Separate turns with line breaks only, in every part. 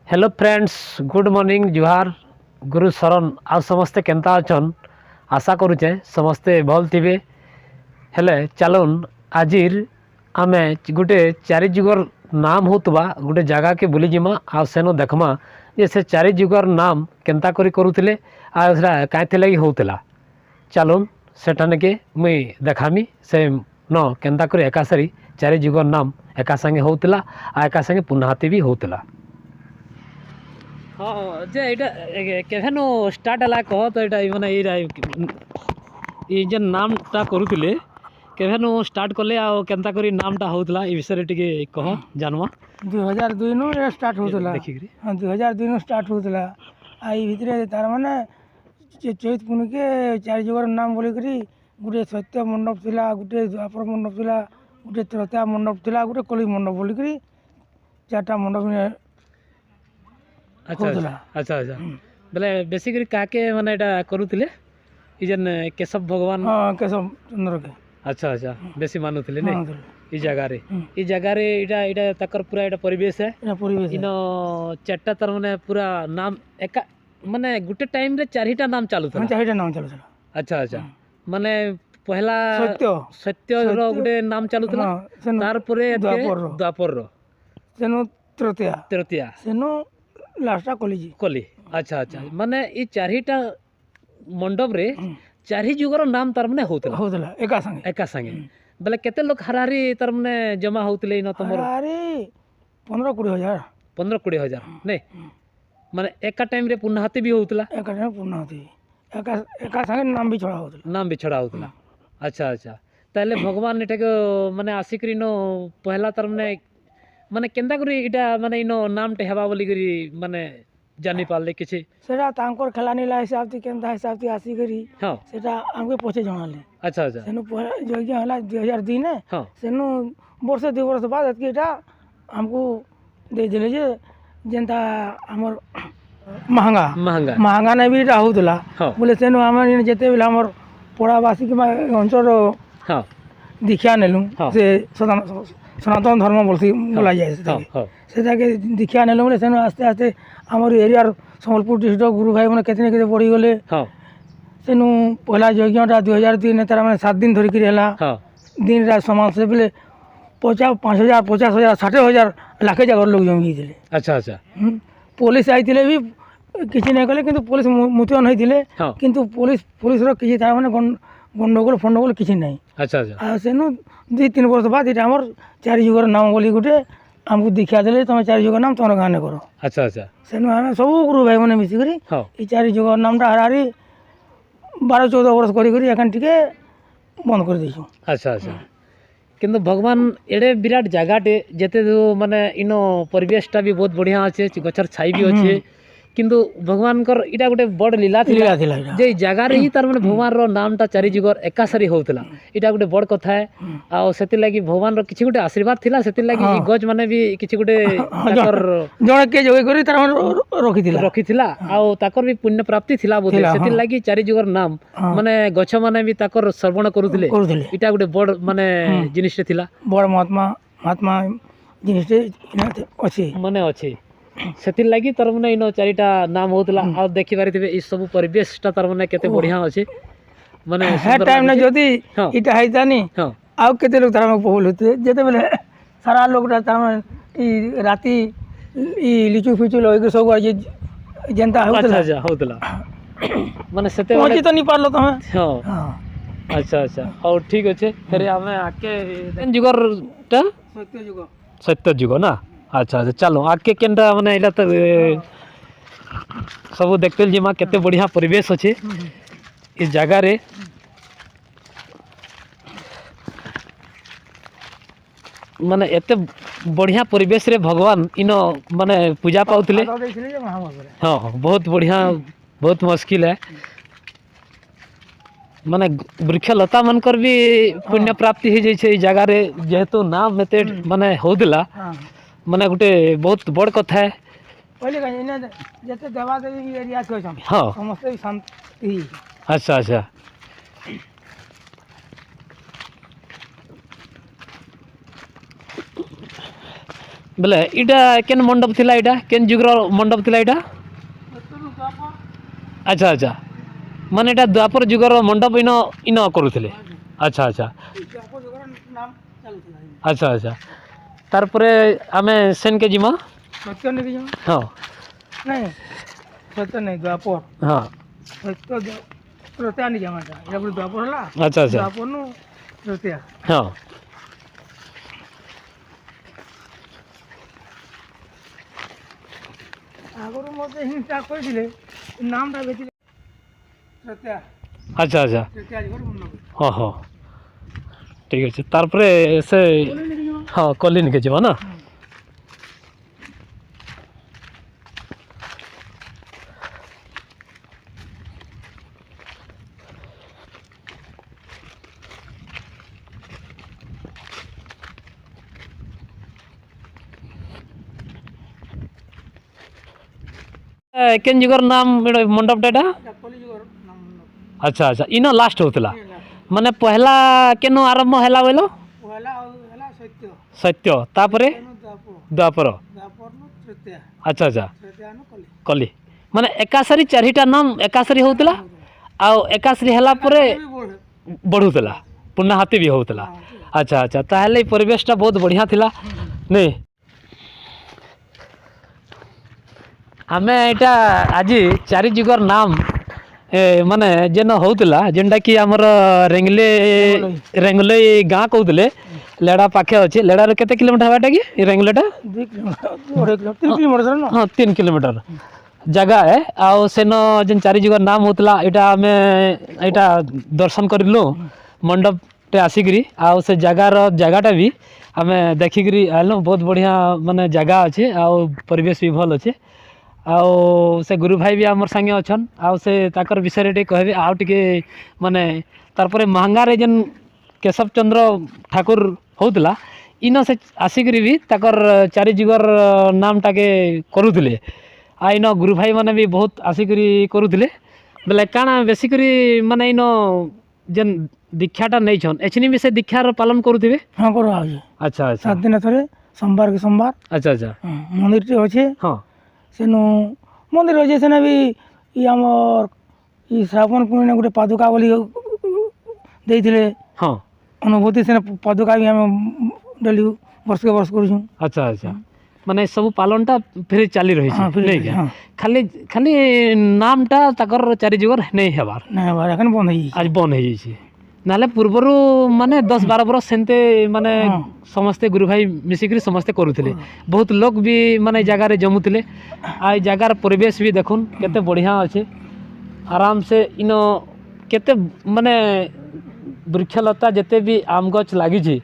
Hello friends, good morning, जुहार, गुरु शरण आ समस्ते Kenta अछन। आशा करुचे समस्ते भल थिबे। हेले चलुन आजिर आमे गुटे चारि जुगर नाम होतबा गुटे जगह के बुली जिमा आ सेनो देखमा जे से चारि जुगर नाम केंता करुथिले आ सेटा काइथे लगी होतला। चलुन सेठाने के मुई देखामी से न केंता करी एकासरी चारि जुगर नाम एका संगे होतला आ एका संगे पुनहाती भी होतला। हाँ जे एटा केभेनो स्टार्ट हला कह तो एटा माने ये नामटा करुथिले केभेनो स्टार्ट कले आ केंता करी नामटा होतला ई विषय टिके कह जानवा।
2002 नु स्टार्ट होतला।
देखिकरी
हां 2002 नु स्टार्ट होतला। आई भितरे तार माने चैत पुन के चारि जगर नाम बोली करी गुटे सत्य मंडप थिला, गुटे द्वापर मंडप थिला, गुटे त्रता मंडप थिला, गुटे कली मंडप बोली करी चारटा मंडप ने
अच्छा अच्छा अच्छा बोले बेसिकली काके माने एटा करुथिले ई जन केशव भगवान।
हां केशव चंद्र के।
अच्छा अच्छा बेसी मानुथिले नै ई जगह रे एटा एटा तकर पूरा एटा परिवेश है।
एटा परिवेश
इनो चारटा तर माने पूरा नाम एका माने गुटे टाइम रे चारिटा नाम चालू था।
चारिटा नाम चालू था।
अच्छा अच्छा माने पहला
सत्य
सत्य रो गुटे नाम चालू था। तार परे द्वापर रो
सेनो तृतीया सेनो लास्टा
कली। अच्छा अच्छा माने ई चारिटा मंडप रे चारि जुगर नाम तार माने होतला एका संगे बोले केते लोग हरारी तार माने जमा होतले न तमर
हरारी 15-20 हजार
नै माने एका टाइम रे पुनहाती भी होतला।
एका टाइम पुनहाती एका संगे नाम भी छड़ा होतला।
अच्छा अच्छा ताले भगवान एटा के माने आसिकरी नो पहला तार माने केंदा करी इटा माने इनो नाम टे हेबा बोली करी माने जानि पाले किछि
सेटा तांकर खेलानी ला हिसाब थी केंदा हिसाब थी आसी करी। हां सेटा हमके पछे जणाले। अच्छा अच्छा सेनु जोगिया हला 2002 ने सेनु वर्ष 2 वर्ष बाद एतकीटा हमको दे देले जे जेंता हमर महंगा ने भी राहुतला बोले सेनु हमर जेते बेला हमर पड़ावासी के अंचल हां दीक्षा नेलु से सनातन धर्म बोलती बोला जाए से दीक्षा नेलु बोले सेनु आस्ते आस्ते हमर एरिया संबलपुर डिस्ट्रिक्ट गुरु भाई मैंने केतने बढ़ी गले। सेनु पहला यज्ञटा 2003 ने तार 7 दिन धरिक दिन रात समान से बोले 5,000 50,000 60,000 लाखे जगह लोग जमी थे। अच्छा अच्छा पुलिस आई भी किसी नहीं कले किंतु पुलिस मुतयन होते किंतु पुलिस किसी तार माने गंडगोल फंडगोल किसी नहीं। अच्छा अच्छा सेनु 2-3 वर्ष बाद ये आम चारि जुगर नाम बोली गुटे आमको दीक्षा देले तुम चारि जुगर नाम तुम गाने करो। अच्छा अच्छा सेनु आम सब गुरु भाई मैंने मिसिक ये चारि जुगर नामटा हरारी 12-14 वर्ष कर टिके बंद कर देछु। अच्छा अच्छा किंतु भगवान एडे विराट जगहटे जेते माने इनो परिवेशटा भी बहुत बढ़िया अच्छे गछर छाई भी अच्छे किंतु भगवान कर इटा गोटे बड़ लीला थिला जे जगह रे ही तार माने भगवान रो नामटा चारि जुगर एकासरी होतला इटा गोटे बड़ कथा है। आ सेति लागि भगवान रो किछि गोटे आशीर्वाद थिला सेति लागि ई गज माने भी किछि गोटे ताकर जण के जोगे करी तार रखिथिला आ ताकर भी पुण्य प्राप्ति थिला बोते सेति लागि चारि जुगर नाम माने गछ माने भी ताकर श्रवण करुथिले इटा गोटे बड़ माने जिनिस थिला बड़ महात्मा जिनिस अछि माने अछि सेति लागि तार माने इनो चारिटा नाम होतला। आ देखि पारि थिबे ई सब परिवेशटा तार माने केते बढ़िया अछि माने हे टाइम ने जदी इटा हैतानी आ केते लोग तार माने पहुल होते जेते बेले सारा लोग तार माने ई राती ई लिचु फिचु लगे सब जे जनता होतला। अच्छा होतला माने सेते पहुंची तो नहीं पारलो तमे। हां अच्छा अच्छा और ठीक अछि फेर हमें आके जुगरटा सत्य जुग ना। अच्छा अच्छा चलो आगे केनटा माने इला त सब देखते जिमा केते बढ़िया परिवेश अच्छे इस जगह रे माने एते बढ़िया परिवेश रे भगवान इनो माने पूजा पाउतले। हाँ बहुत बढ़िया बहुत मुश्किल है माने वृक्षलता मनकर भी पुण्य प्राप्ति हो जाए छे जगह रे जेहेतु नाम एते माने होदला माने गोटे बहुत बड़ कथा है। पहले जते देवा देवी एरिया छै हां समस्त शांति। अच्छा अच्छा
बोले इटा केन मंडप थिला इटा केन जुगर मंडप थिला इटा अच्छा अच्छा माने इटा द्वापर जुगर मंडप इन इन करूथिले अच्छा अच्छा अच्छा अच्छा तार परे आमे सेन के जिमा
सत्य नहीं
हाँ
नहीं सत्य नहीं द्वापर
हाँ
सत्य त्रेता नहीं जमाटा या बोले द्वापर हला
अच्छा अच्छा
द्वापर नु त्रेता
हाँ
आगरो मते हिंसा कइले नामटा बेचिले त्रेता
अच्छा अच्छा
त्रेता घर मन
हाँ हाँ ठीक है तार परे से हाँ कलिन के जिमा ना केन जुगर नाम मंडप डेटा
कली घर नाम
अच्छा अच्छा इन लास्ट होतला माने पहला केनो आरंभ हैला बोलो
पहला हला सत्य
सत्य तापरे
द्वापर
द्वापर
द्वापर नु त्रेता
अच्छा अच्छा
त्रेता नु कली
कली माने एकासरी चारिटा नाम एकासरी होतला आ एकासरी हैला परे
भी बोल
बढ़ुतला पुनः हाथी भी होतला अच्छा अच्छा ताहले परिवेशटा बहुत बढ़िया थिला नहीं आमे एटा आज चारि जुगर नाम माने जेन होतला जेनटा कि हमर रेंगले रेंगले गाँ कहते लेड़ा पाखे अच्छे लेड़ार केते किलोमीटर हवाटा कि रेंगलेटा
2 किलोमीटर 3 किलोमीटर ना
हाँ 3 किलोमीटर जगह है आउ सेन जेन चारि जुगर नाम होतला एटा आमे एटा दर्शन करलु मंडप टे आसिकरी आउ से जगाटा भी आमे देखिकरी आइलु बहुत बढ़िया माने जगह अच्छे आउ परिवेश भी भल अच्छे आउ से गुरु भाई भी आमर संगे अच्छन आउ से ताकर विषय टे कहबे आउ टिके माने तार परे महंगा रे जेन केशव चंद्र ठाकुर होतला इन से आसिकरी भी ताकर चारि जुगर नाम टाके करूथिले आ इन गुरु भाई माने भी बहुत आसिकरी करूथिले बेले काना बेसी करी माने इन जेन दीक्षाटा नहीं छन एछनी भी से दीक्षार पालन करूथिबे
हाँ करो आज
अच्छा अच्छा
7 दिन थरे सोमवार के सोमवार
अच्छा अच्छा
मंदिर टे अच्छे
हाँ
सेनु मंदिर अच्छे सेने भी ई हमर ई श्रावण पूर्णिमा गोटे पादुका बोली देइथिले
हाँ
अनुभूति सेने पादुका भी हम डेली वर्ष के वर्ष करूँ
अच्छा अच्छा माने सब पालनटा फिर चली रही
हाँ, फिर
नहीं
चली,
क्या
हाँ।
खाली खाली नामटा ताकर चारि जुगर नहीं हेबार
नहीं बार एखन बंद है
आज बंद हो जाइए नाले पूर्वर माने 10-12 बरस सेनते माने
हाँ।
समस्ते गुरु भाई मिसिकरी समस्ते करूथिले बहुत लोग भी माने जगार जमुथिले आ जगार परिवेश भी देखुन केते बढ़िया अच्छे आराम से इनो केते माने वृक्षलता जेते भी आम गछ लागी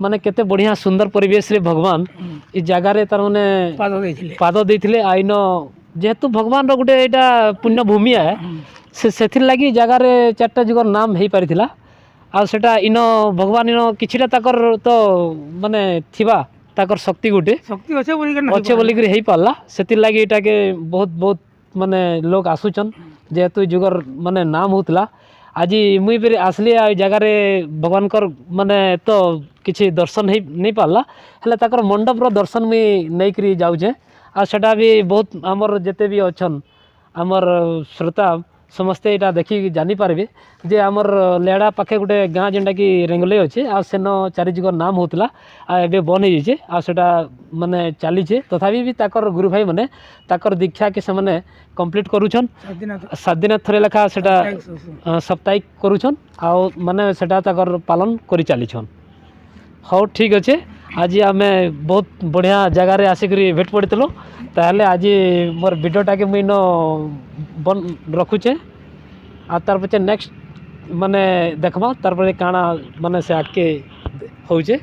माने केते बढ़िया सुंदर परिवेश रे भगवान इ जगार तार माने
पाद देइथिले
पाद देइथिले आइनो जेहेतु भगवान रो गुटे एटा पुण्य भूमि है सेथिर लगी जगार 4टा जुगर नाम हेई पारिथिला आ सेटा इन भगवान इन किछिटा ताकर तो माने थिबा ताकर शक्ति गुटे
शक्ति अच्छे बोली के
अच्छे बोली करी हेई पारला सेथिर लगी एटा के बहुत बहुत माने लोग आसुचन जेहेतु जुगर माने नाम होतला आज मुई फिर आसली आ जगार भगवान कर माने तो किछि दर्शन ही नहीं पारला हेले ताकर मंडप रो दर्शन मुई नहीं करी जाउछे आ सेटा भी बहुत हमर जेते भी अछन हमर श्रोता समस्ते यहाँ देखी जानी पारे जे आमर लेड़ा पाखे गोटे गाँ जेनटा कि रेंगले अच्छे आ सेन चारि जुगर नाम होतला आ एबे बन हो जाइए आ सेटा माने चलीचे तथापि भी ताकर गुरु भाई माने ताकर दीक्षा के से माने कंप्लीट करूछन 7 दिन थरे लेखा सेटा साप्ताहिक करूछन आ माने सेटा ताकर पालन करी चलीछन हाँ ठीक अच्छे आज आमे बहुत बढ़िया जगार आसिक भेट पड़ीलु ताहले आज मोर भिडियोटा के मुझे बन रखुचे आ तार पचे नेक्स्ट माने देखमा तार पर काना माने से आके होचे।